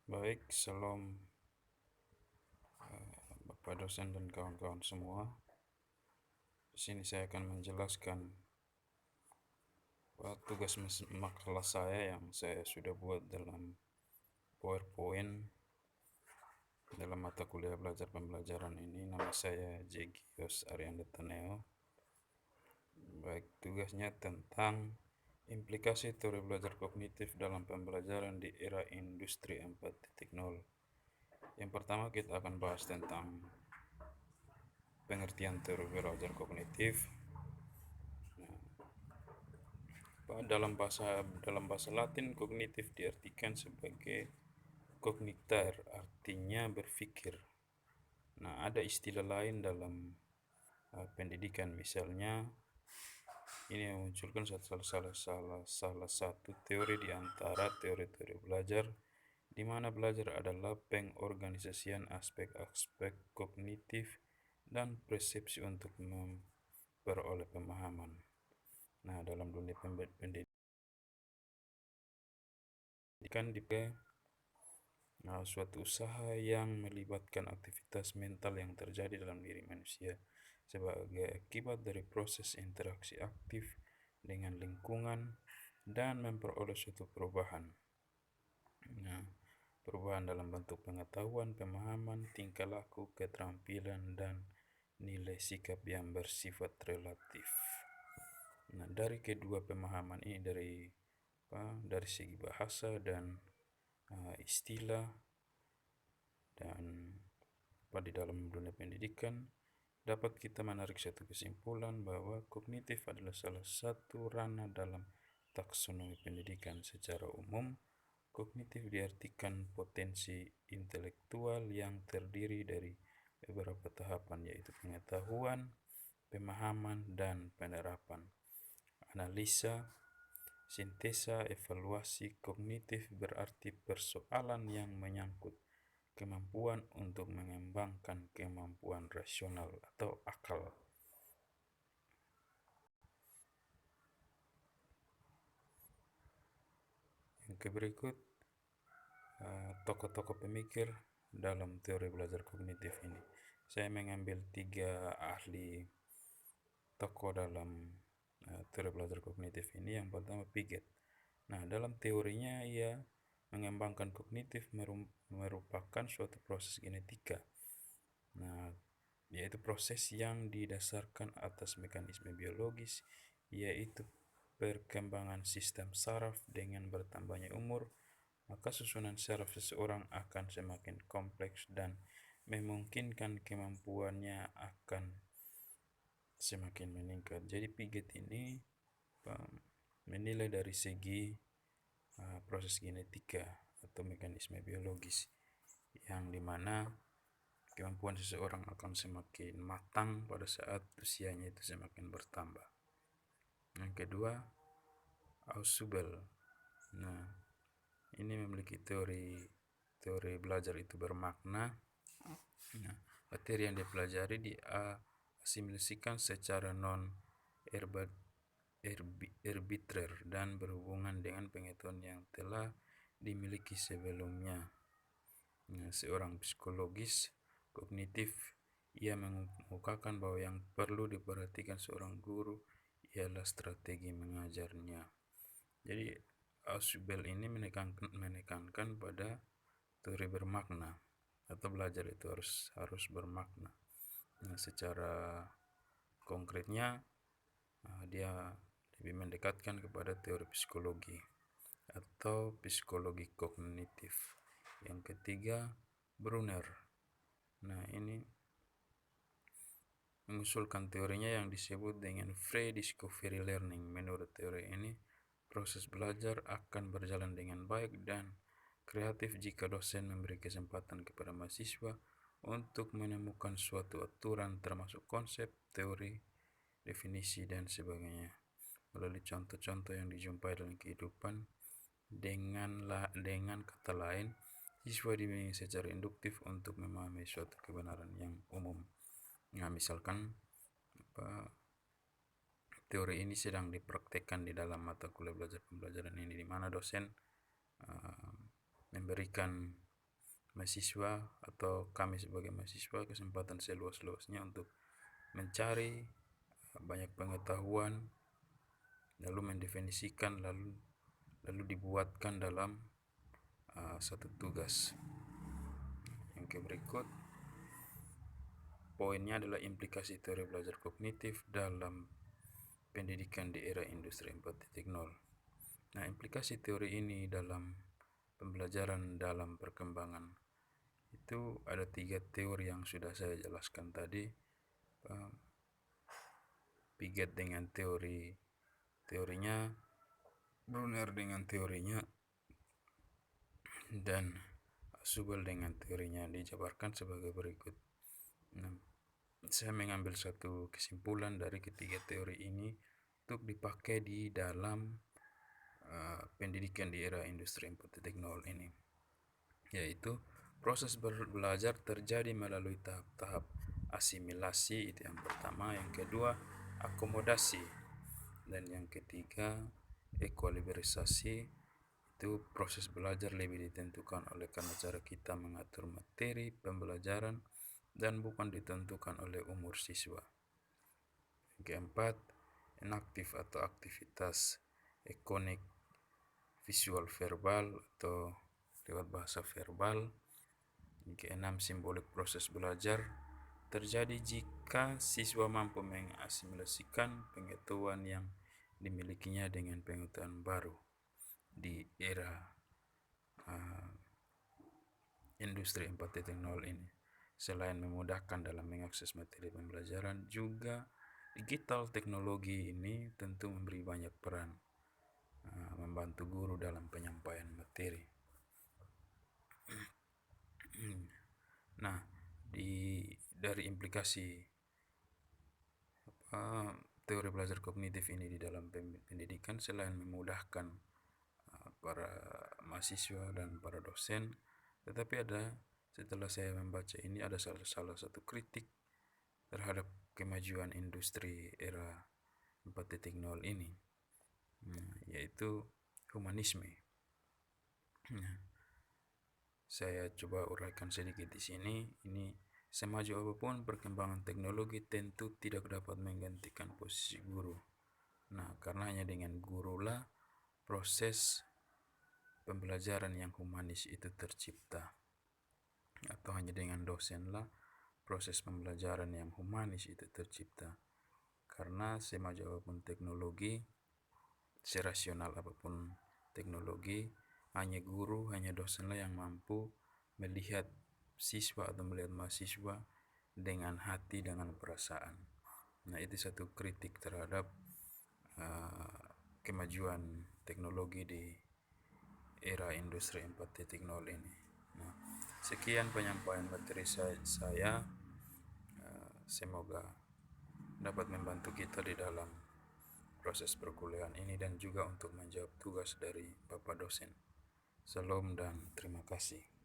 Baik, salam Bapak dosen dan kawan-kawan semua. Di sini saya akan menjelaskan tugas makalah saya yang saya sudah buat dalam PowerPoint dalam mata kuliah belajar pembelajaran ini. Nama saya Jegios Arianda Taneo. Baik, tugasnya tentang implikasi teori belajar kognitif dalam pembelajaran di era industri 4.0. Yang pertama kita akan bahas tentang pengertian teori belajar kognitif. Dalam bahasa Latin, kognitif diartikan sebagai cogniter, artinya berpikir. Nah, ada istilah lain dalam pendidikan, misalnya ini yang memunculkan salah satu teori di antara teori-teori belajar, di mana belajar adalah pengorganisasian aspek-aspek kognitif dan persepsi untuk memperoleh pemahaman. Nah, dalam dunia pendidikan suatu usaha yang melibatkan aktivitas mental yang terjadi dalam diri manusia sebagai akibat dari proses interaksi aktif dengan lingkungan dan memperoleh suatu perubahan. Nah, perubahan dalam bentuk pengetahuan, pemahaman, tingkah laku, keterampilan, dan nilai sikap yang bersifat relatif. Nah, dari kedua pemahaman ini, dari segi bahasa dan istilah dan di dalam dunia pendidikan, dapat kita menarik satu kesimpulan bahwa kognitif adalah salah satu ranah dalam taksonomi pendidikan. Secara umum, kognitif diartikan potensi intelektual yang terdiri dari beberapa tahapan, yaitu pengetahuan, pemahaman, dan penerapan. Analisa, sintesa, evaluasi kognitif berarti persoalan yang menyangkut kemampuan untuk mengembangkan kemampuan rasional atau akal. Yang berikut tokoh-tokoh pemikir dalam teori belajar kognitif ini. Saya mengambil 3 ahli tokoh dalam teori belajar kognitif ini. Yang pertama, Piaget. Nah, dalam teorinya ia mengembangkan kognitif merupakan suatu proses genetika. Nah, yaitu proses yang didasarkan atas mekanisme biologis, yaitu perkembangan sistem saraf. Dengan bertambahnya umur, maka susunan saraf seseorang akan semakin kompleks dan memungkinkan kemampuannya akan semakin meningkat. Jadi Piaget ini menilai dari segi proses genetika atau mekanisme biologis, yang dimana kemampuan seseorang akan semakin matang pada saat usianya itu semakin bertambah. Yang kedua, Ausubel. Nah, ini memiliki teori belajar itu bermakna. Nah, materi yang dipelajari diasimilasikan secara non-arbitrer dan berhubungan dengan pengetahuan yang telah dimiliki sebelumnya. Nah, seorang psikologis kognitif, ia mengemukakan bahwa yang perlu diperhatikan seorang guru ialah strategi mengajarnya. Jadi Ausubel ini menekankan pada teori bermakna atau belajar itu harus bermakna. Nah, secara konkretnya dia lebih mendekatkan kepada teori psikologi atau psikologi kognitif. Yang ketiga, Brunner. Nah, ini mengusulkan teorinya yang disebut dengan free discovery learning. Menurut teori ini, proses belajar akan berjalan dengan baik dan kreatif jika dosen memberi kesempatan kepada mahasiswa untuk menemukan suatu aturan, termasuk konsep, teori, definisi, dan sebagainya, melalui contoh-contoh yang dijumpai dalam kehidupan. Dengan kata lain, siswa dibimbing secara induktif untuk memahami suatu kebenaran yang umum. Nah, misalkan teori ini sedang dipraktekkan di dalam mata kuliah belajar pembelajaran ini, di mana dosen memberikan mahasiswa atau kami sebagai mahasiswa kesempatan seluas-luasnya untuk mencari banyak pengetahuan, lalu mendefinisikan, lalu dibuatkan dalam satu tugas. Yang berikut poinnya adalah implikasi teori belajar kognitif dalam pendidikan di era industri 4.0. Nah, implikasi teori ini dalam pembelajaran dalam perkembangan itu ada 3 teori yang sudah saya jelaskan tadi. Piaget dengan teorinya, Brunner dengan teorinya, dan Subel dengan teorinya dijabarkan sebagai berikut. Nah, saya mengambil satu kesimpulan dari ketiga teori ini untuk dipakai di dalam pendidikan di era industri 4.0 ini, yaitu proses belajar terjadi melalui tahap-tahap asimilasi, itu yang pertama. Yang kedua, akomodasi. Dan yang ketiga, ekualibrisasi. Itu proses belajar lebih ditentukan oleh karena cara kita mengatur materi pembelajaran dan bukan ditentukan oleh umur siswa. Yang keempat, inaktif atau aktivitas ekonik visual verbal atau lewat bahasa verbal. Yang keenam, simbolik proses belajar terjadi jika siswa mampu mengasimilasikan pengetahuan yang dimilikinya dengan pengetahuan baru di era industri 4.0 ini. Selain memudahkan dalam mengakses materi pembelajaran, juga digital teknologi ini tentu memberi banyak peran membantu guru dalam penyampaian materi. Nah, dari implikasi teori belajar kognitif ini di dalam pendidikan, selain memudahkan para mahasiswa dan para dosen, tetapi setelah saya membaca ini ada salah satu kritik terhadap kemajuan industri era 4.0 ini, yaitu humanisme. Saya coba uraikan sedikit di sini. Ini semaju apapun perkembangan teknologi tentu tidak dapat menggantikan posisi guru. Nah, karena hanya dengan gurulah proses pembelajaran yang humanis itu tercipta, atau hanya dengan dosenlah proses pembelajaran yang humanis itu tercipta. Karena semaju apapun teknologi, serasional apapun teknologi, hanya guru, hanya dosenlah yang mampu melihat siswa atau melihat mahasiswa dengan hati, dengan perasaan. Nah, itu satu kritik terhadap kemajuan teknologi di era industri 4.0 ini. Nah, sekian penyampaian materi saya. Semoga dapat membantu kita di dalam proses perkuliahan ini dan juga untuk menjawab tugas dari Bapak dosen. Salam dan terima kasih.